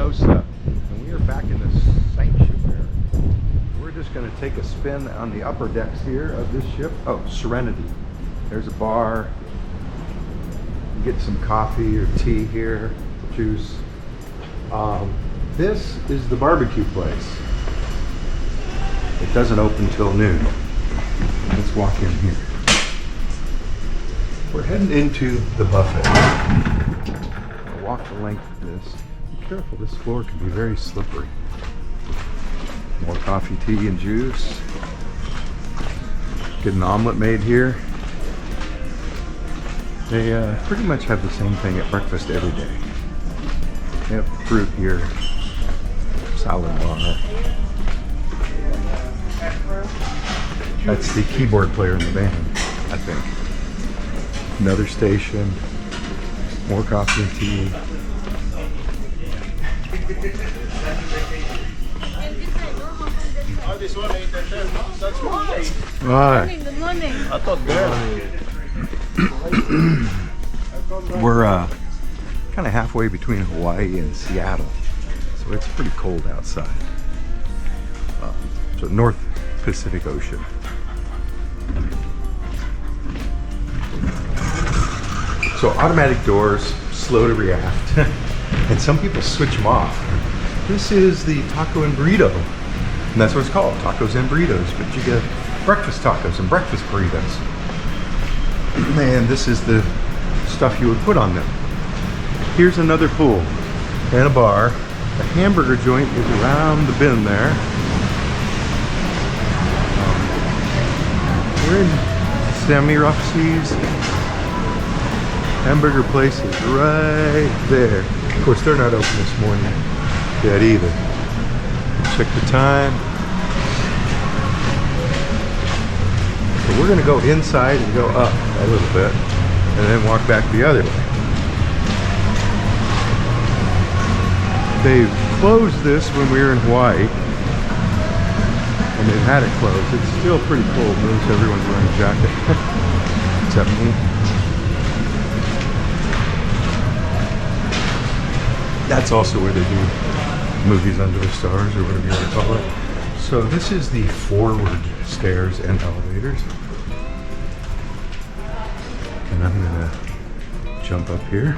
Luminosa, and we are back in the sanctuary. We're just going to take a spin on the upper decks here of this ship. Oh, Serenity. There's a bar. You get some coffee or tea here, juice. This is the barbecue place. It doesn't open till noon. Let's walk in here. We're heading into the buffet. I'll walk the length of this. Be careful, this floor can be very slippery. More coffee, tea, and juice. Get an omelet made here. They pretty much have the same thing at breakfast every day. They have fruit here, salad bar. That's the keyboard player in the band, I think. Another station, more coffee and tea. Oh, this one ain't that there. That's why. Right. Good morning. I thought there. We're kind of halfway between Hawaii and Seattle, so it's pretty cold outside. So North Pacific Ocean. So automatic doors, slow to react, and some people switch them off. This is the taco and burrito, and that's what it's called, tacos and burritos, but you get breakfast tacos and breakfast burritos. And this is the stuff you would put on them. Here's another pool and a bar. The hamburger joint is around the bend there. We're in semi-rough seas. Hamburger place is right there. Of course, they're not open this morning yet either. Check the time. So we're gonna go inside and go up a little bit and then walk back the other way. They've closed this when we were in Hawaii. And they've had it closed. It's still pretty cold. Notice everyone's wearing a jacket. Except me. That's also where they do movies under the stars, or whatever you want to call it. So this is the forward stairs and elevators. And I'm gonna jump up here.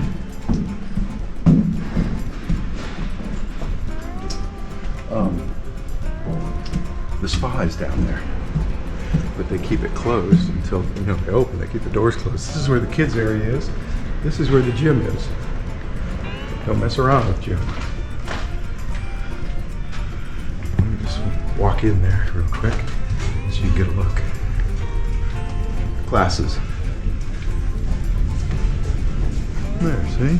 The spa is down there, but they keep it closed until, you know, they open. They keep the doors closed. This is where the kids area is. This is where the gym is. Don't mess around with gym. Let me just walk in there real quick so you can get a look. Classes. There, see?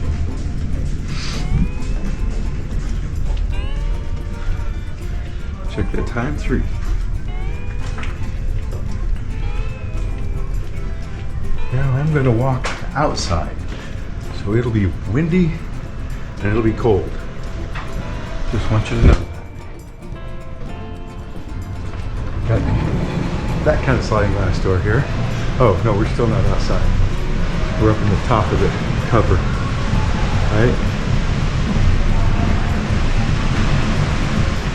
Check the time, 3. Now I'm going to walk outside. So it'll be windy and it'll be cold. Just want you to know. Got that kind of sliding glass door here. Oh, no, we're still not outside. We're up in the top of the cover. Right?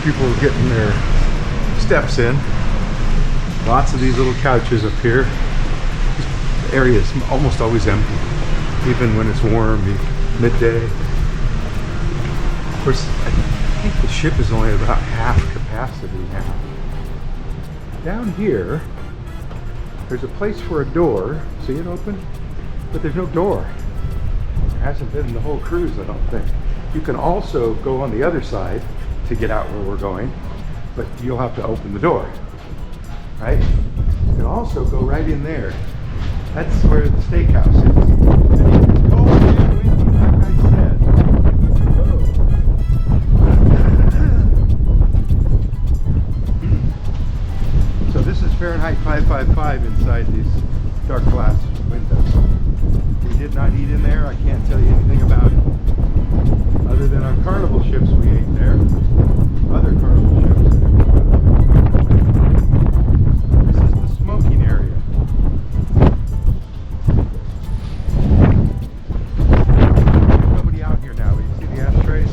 People are getting their steps in. Lots of these little couches up here. The area is almost always empty, even when it's warm, midday. Of course, I think the ship is only about half capacity now. Down here, there's a place for a door. See it open? But there's no door. There hasn't been the whole cruise, I don't think. You can also go on the other side to get out where we're going, but you'll have to open the door, right? You can also go right in there. That's where the steakhouse is. And it's cold and windy, like I said. So this is Fahrenheit 555 inside these dark glass windows. We did not eat in there. I can't tell you anything about it. Other than on Carnival ships we ate there. Other Carnival ships. This is the smoking area. Nobody out here now. You see the ashtrays?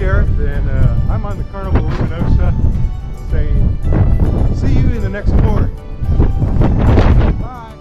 Gareth, and I'm on the Carnival Luminosa saying, see you in the next port. Bye.